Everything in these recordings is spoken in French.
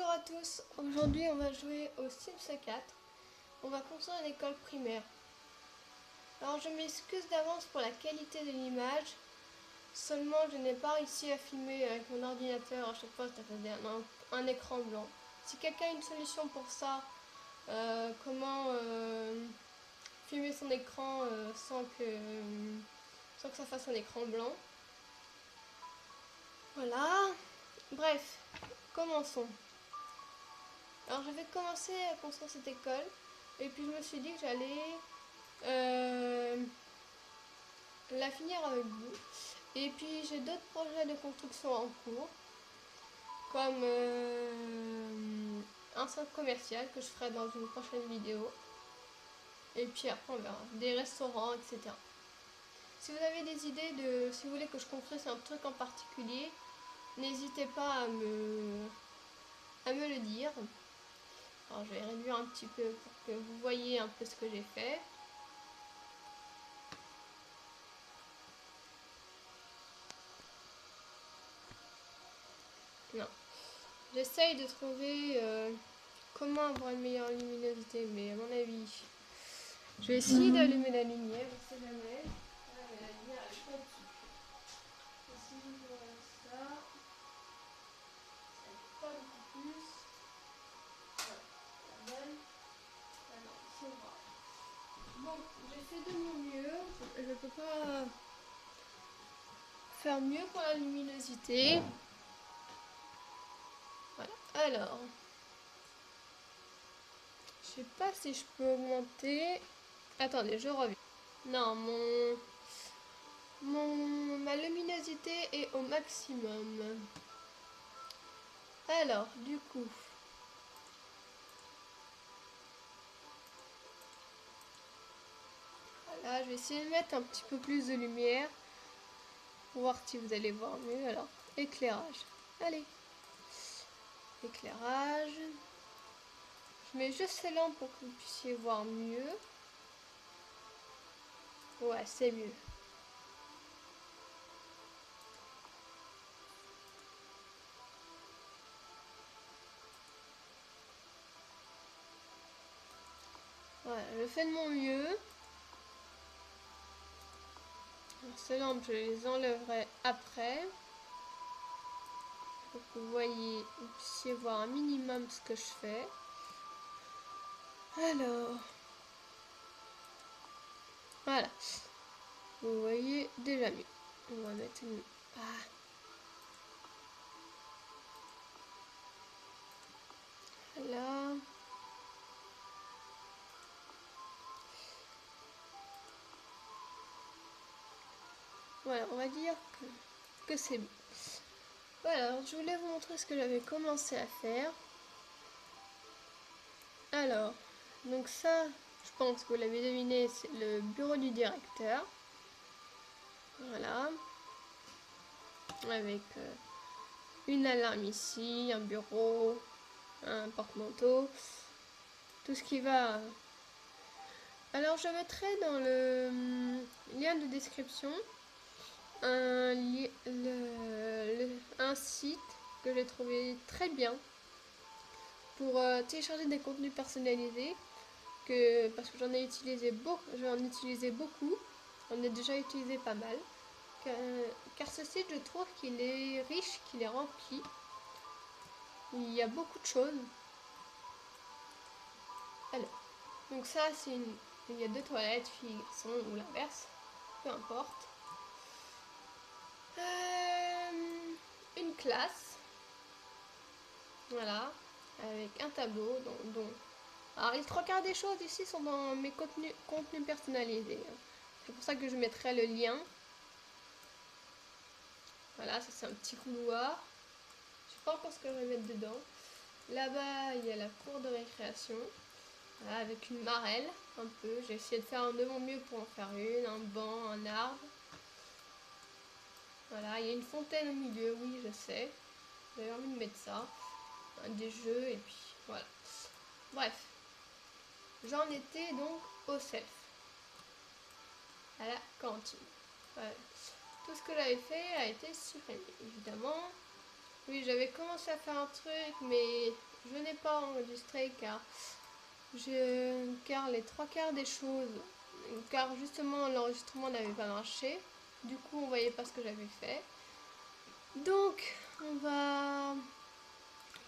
Bonjour à tous, aujourd'hui on va jouer au Sims 4. On va construire une école primaire. Alors je m'excuse d'avance pour la qualité de l'image, seulement je n'ai pas réussi à filmer avec mon ordinateur, à chaque fois ça faisait un écran blanc. Si quelqu'un a une solution pour ça, comment filmer son écran sans que ça fasse un écran blanc. Voilà, bref, commençons. Alors je vais commencer à construire cette école et puis je me suis dit que j'allais la finir avec vous. Et puis j'ai d'autres projets de construction en cours, comme un centre commercial que je ferai dans une prochaine vidéo. Et puis après on verra, des restaurants, etc. Si vous avez des idées de, si vous voulez que je construise un truc en particulier, n'hésitez pas à me le dire. Alors je vais réduire un petit peu pour que vous voyez un peu ce que j'ai fait. Non. J'essaye de trouver comment avoir une meilleure luminosité, mais à mon avis, je vais essayer d'allumer la lumière, on sait jamais. Ah, mais la lumière elle est pas dessus. Et si je vois ça, ça n'est pas beaucoup plus. Voilà, la bonne. Ah non, ici on voit. Bon, j'ai fait de mon mieux. Je ne peux pas faire mieux pour la luminosité. Voilà, alors. Je sais pas si je peux augmenter. Attendez, je reviens. Non, ma luminosité est au maximum. Alors, du coup. Voilà, je vais essayer de mettre un petit peu plus de lumière. Pour voir si vous allez voir mieux. Alors, éclairage. Allez. Éclairage. Je mets juste ces lampes pour que vous puissiez voir mieux. Ouais, c'est mieux. Voilà, je fais de mon mieux. Alors, ces lampes, je les enlèverai après. Pour que vous puissiez voir un minimum ce que je fais. Alors, voilà. Vous voyez déjà mieux. On va mettre une... Ah. Là. Voilà, on va dire que c'est bon. Voilà, alors je voulais vous montrer ce que j'avais commencé à faire. Alors, donc ça, je pense que vous l'avez deviné, c'est le bureau du directeur. Voilà. Avec une alarme ici, un bureau, un porte-manteau, tout ce qui va. Alors je mettrai dans le lien de description un site que j'ai trouvé très bien pour télécharger des contenus personnalisés, parce que j'en ai utilisé beaucoup, j'en ai déjà utilisé pas mal, car ce site, je trouve qu'il est riche, qu'il est rempli, il y a beaucoup de choses. Alors, donc ça il y a 2 toilettes, filles, garçons, ou l'inverse, peu importe. Une classe, voilà, avec un tableau alors les 3/4 des choses ici sont dans mes contenus personnalisés. C'est pour ça que je mettrai le lien. Voilà, ça c'est un petit couloir. Je sais pas encore ce que je vais mettre dedans. Là-bas, il y a la cour de récréation. Voilà, avec une marelle, un peu. J'ai essayé de faire de mon mieux pour en faire une, un banc, un arbre. Voilà, il y a une fontaine au milieu, oui, je sais. J'avais envie de mettre ça. Des jeux, et puis voilà. Bref. J'en étais donc au self. À la cantine. Voilà. Tout ce que j'avais fait a été supprimé, évidemment. Oui, j'avais commencé à faire un truc, mais je n'ai pas enregistré car les trois quarts des choses, car justement l'enregistrement n'avait pas marché. Du coup, on voyait pas ce que j'avais fait. Donc, on va à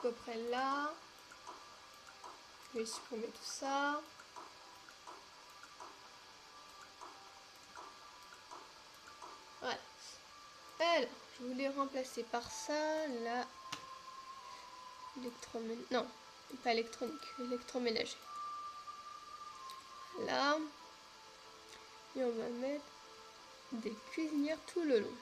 peu près là. Je vais supprimer tout ça. Voilà. Alors, je voulais remplacer par ça la non, pas électronique, électroménager. Là. Et on va mettre des cuisinières tout le long.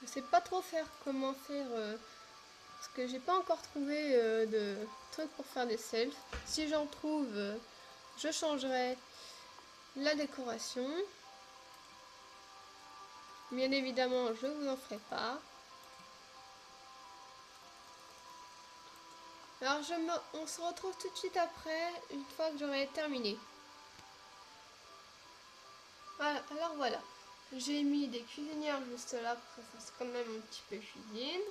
Je sais pas trop comment faire parce que j'ai pas encore trouvé de trucs pour faire des selfs. Si j'en trouve, je changerai la décoration. Bien évidemment, je vous en ferai pas. Alors on se retrouve tout de suite après, une fois que j'aurai terminé. Voilà, alors voilà. J'ai mis des cuisinières juste là pour que ça fasse quand même un petit peu cuisine.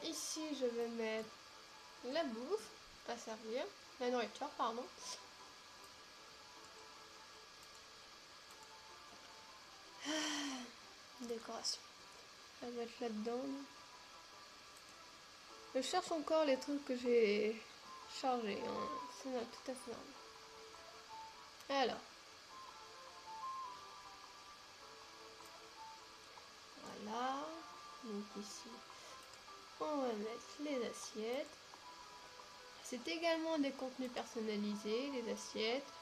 Ici, je vais mettre la bouffe à servir, la nourriture, pardon. Décoration. Ça va être là-dedans. Je cherche encore les trucs que j'ai chargés. Hein. C'est tout à fait normal. Alors. Voilà. Donc ici, on va mettre les assiettes. C'est également des contenus personnalisés, les assiettes.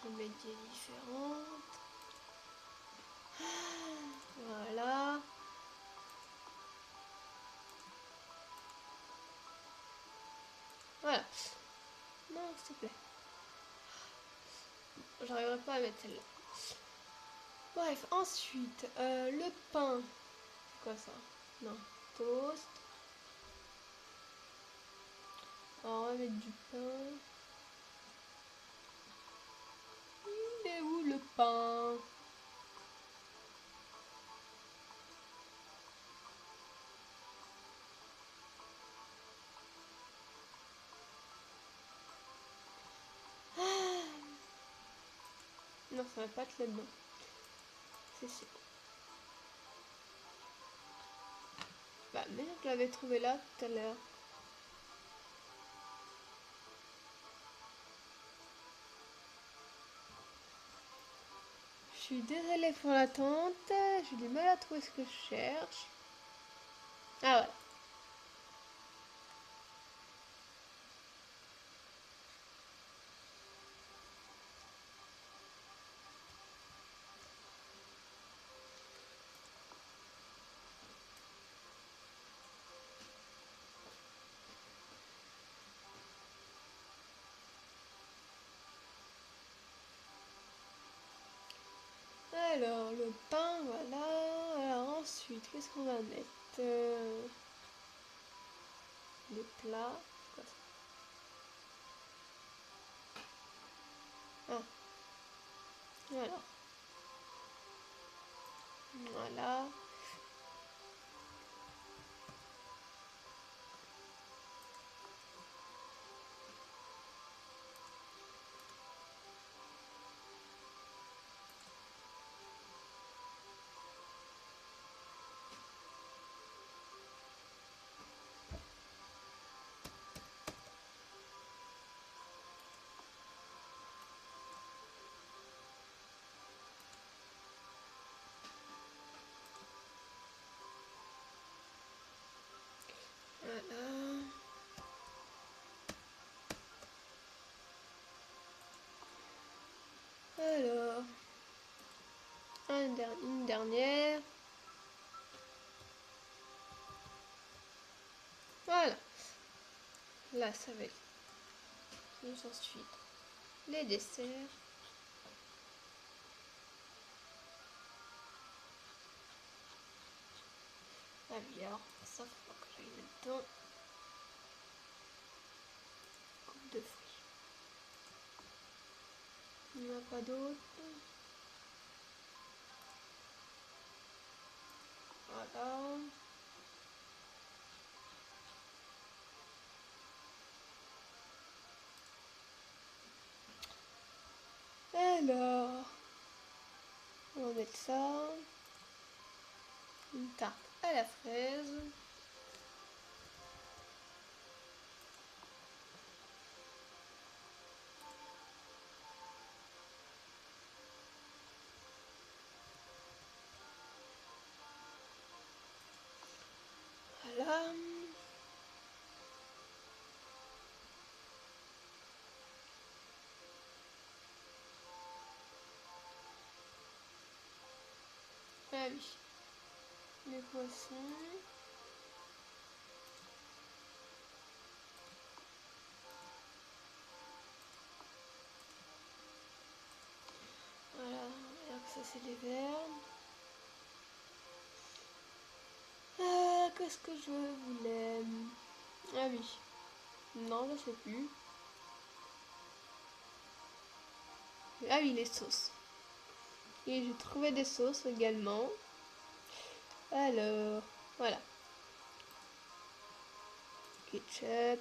On met des différentes. Voilà. Voilà. Non, s'il te plaît. J'arriverai pas à mettre celle-là. Bref, ensuite, le pain. C'est quoi ça? Non, toast. Alors, on va mettre du pain. Il est où le pain? Non, ça va pas être là-dedans. C'est sûr. Bah merde, je l'avais trouvé là tout à l'heure. Je suis désolée pour l'attente. J'ai du mal à trouver ce que je cherche. Ah ouais. Alors, le pain, voilà. Alors ensuite, qu'est-ce qu'on va mettre? Des plats. Quoi, ça? Ah, alors. Voilà. Voilà. Alors, une dernière. Voilà. Là, ça va être. Ensuite, les desserts. Alors, ça faut que j'aille là-dedans. Coupe de fruits. Il n'y en a pas d'autres. Voilà. Alors, on va mettre ça. Une tarte à la fraise. Voilà. Ah oui. Les poissons. Voilà, on va dire que ça c'est les verres. Qu'est-ce que je voulais? Ah oui. Non, je sais plus. Ah oui, les sauces. Et j'ai trouvé des sauces également. Alors, voilà. Ketchup.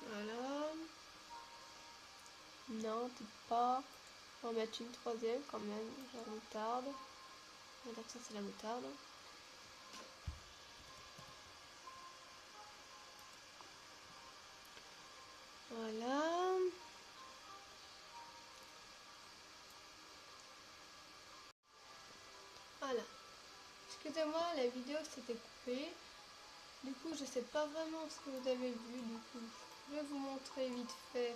Voilà. Non, peut-être pas. On va mettre une troisième quand même. La moutarde. On va dire que ça c'est la moutarde. Voilà. Voilà. Excusez-moi, la vidéo s'était coupée. Du coup, je sais pas vraiment ce que vous avez vu. Du coup, je vais vous montrer vite fait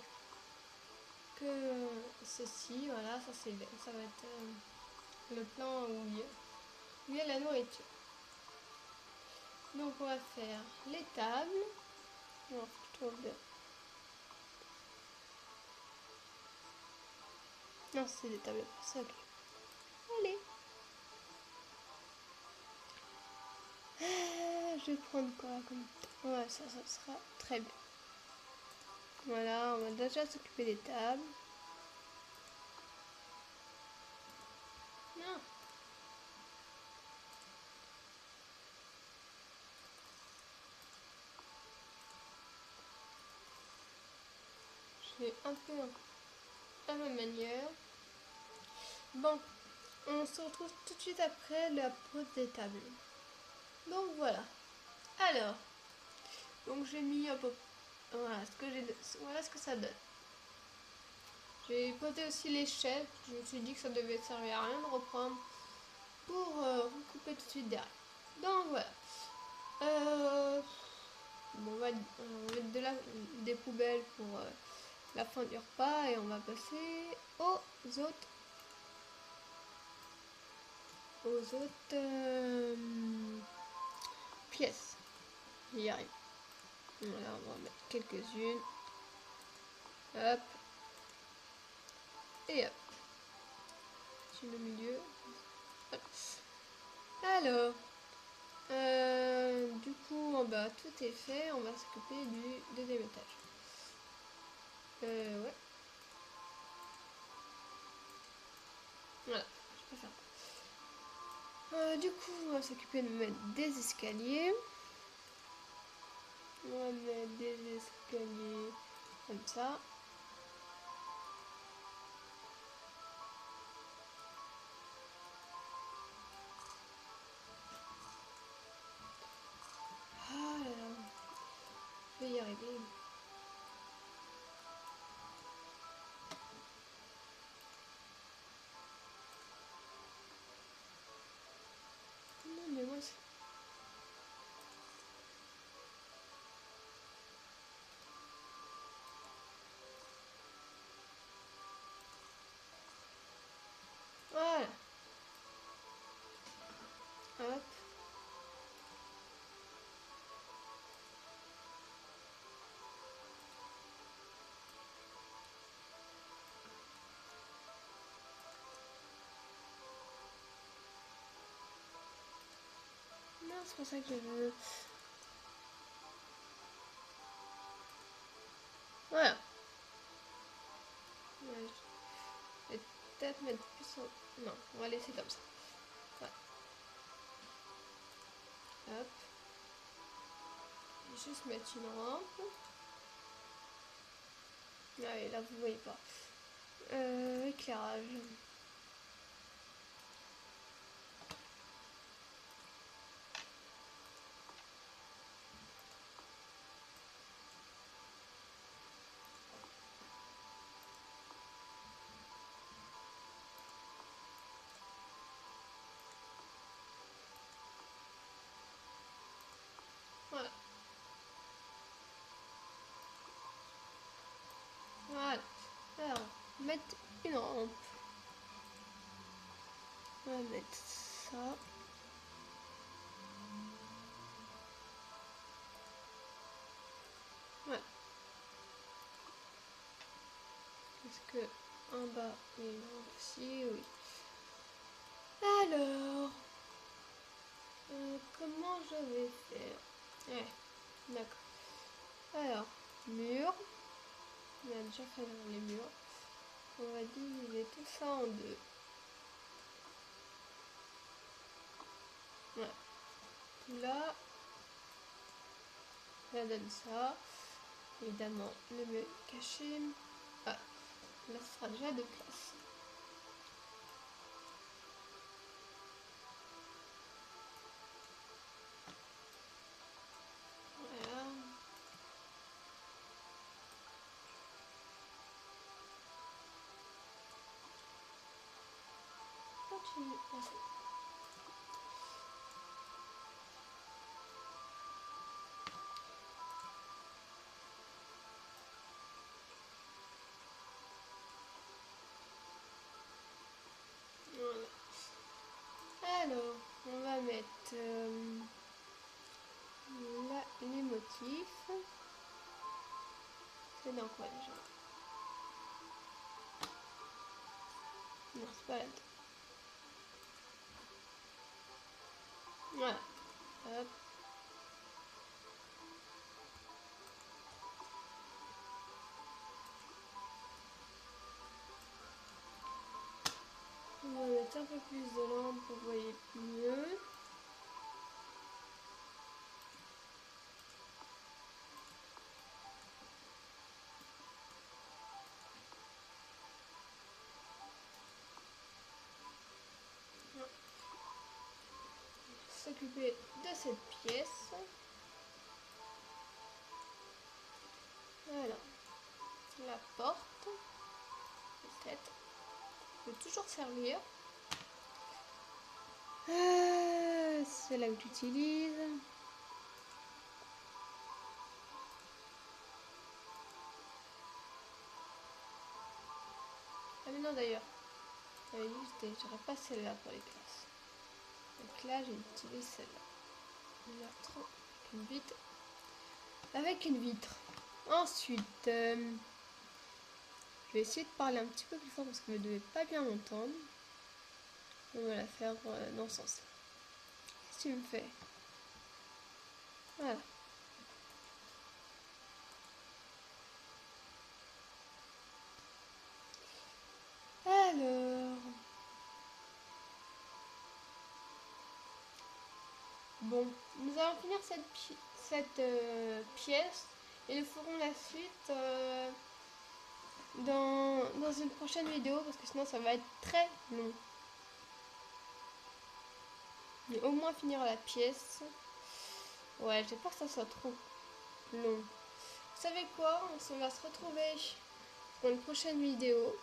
que ceci. Voilà, ça va être le plan où il y a la nourriture. Donc, on va faire les tables. Non, je trouve bien. Non, c'est des tables pour ça. Ok. Allez. Je vais prendre quoi comme... Ouais, ça sera très bien. Voilà, on va déjà s'occuper des tables. Non. Je vais un peu à ma manière. Bon, on se retrouve tout de suite après la pose des tables. Donc voilà. Alors, donc j'ai mis un peu... Voilà ce que ça donne. J'ai posé aussi les chaises. Je me suis dit que ça devait servir à rien de reprendre pour recouper tout de suite derrière. Donc voilà. Bon, on va mettre des poubelles pour la fin du repas et on va passer aux autres pièces. J'y arrive. Voilà, on va en mettre quelques-unes. Hop. Et hop. Une au milieu. Voilà. Alors, du coup, en bas, tout est fait. On va s'occuper du deuxième étage. Ouais. Voilà, je peux faire. Du coup, on va s'occuper de mettre des escaliers. On va mettre des escaliers comme ça. Ah là là, je vais y arriver. Non mais moi c'est... Voilà. Hop. Non, c'est pour ça que je veux. Voilà. Ouais, je vais peut-être mettre plus en... Non, on va laisser comme ça. Voilà. Hop. Je vais juste mettre une rampe. Ah oui, là vous voyez pas. Éclairage. Voilà. Voilà. Alors, mettre une rampe. On va mettre ça. Voilà. Est-ce que en bas il y a une rampe aussi? Oui. Alors, comment je vais faire? Ouais, d'accord. Alors, mur. On a déjà fait les murs. On va diviser tout ça en deux. Voilà. Là, ça donne ça. Évidemment, le mur caché. Ah, là, ce sera déjà de place. Voilà. Continue. Ah, voilà. Alors, on va mettre là les motifs. C'est dans quoi déjà? Non, c'est pas là-dedans. Voilà. Hop. On va mettre un peu plus de lampe pour voir mieux. S'occuper de cette pièce. Voilà. La porte. Peut-être. Peut toujours servir. C'est là que j'utilise. Ah mais non d'ailleurs. J'aurais pas celle-là pour les classes. Donc là j'utilise celle-là. Avec une vitre. Avec une vitre. Ensuite, je vais essayer de parler un petit peu plus fort parce que vous ne devez pas bien m'entendre. On va la faire dans ce sens. Qu'est-ce que tu me fais? Voilà. Alors. Bon, nous allons finir cette pièce et nous ferons la suite dans une prochaine vidéo parce que sinon ça va être très long. Mais au moins finir la pièce. Ouais, j'ai peur que ça soit trop long. Vous savez quoi? On va se retrouver pour une prochaine vidéo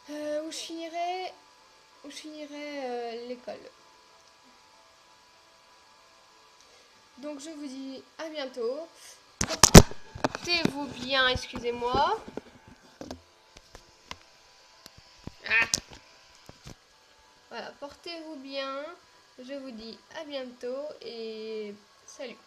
où je finirai l'école. Donc je vous dis à bientôt. Portez-vous bien, excusez-moi. Ah. Voilà, portez-vous bien. Je vous dis à bientôt et salut.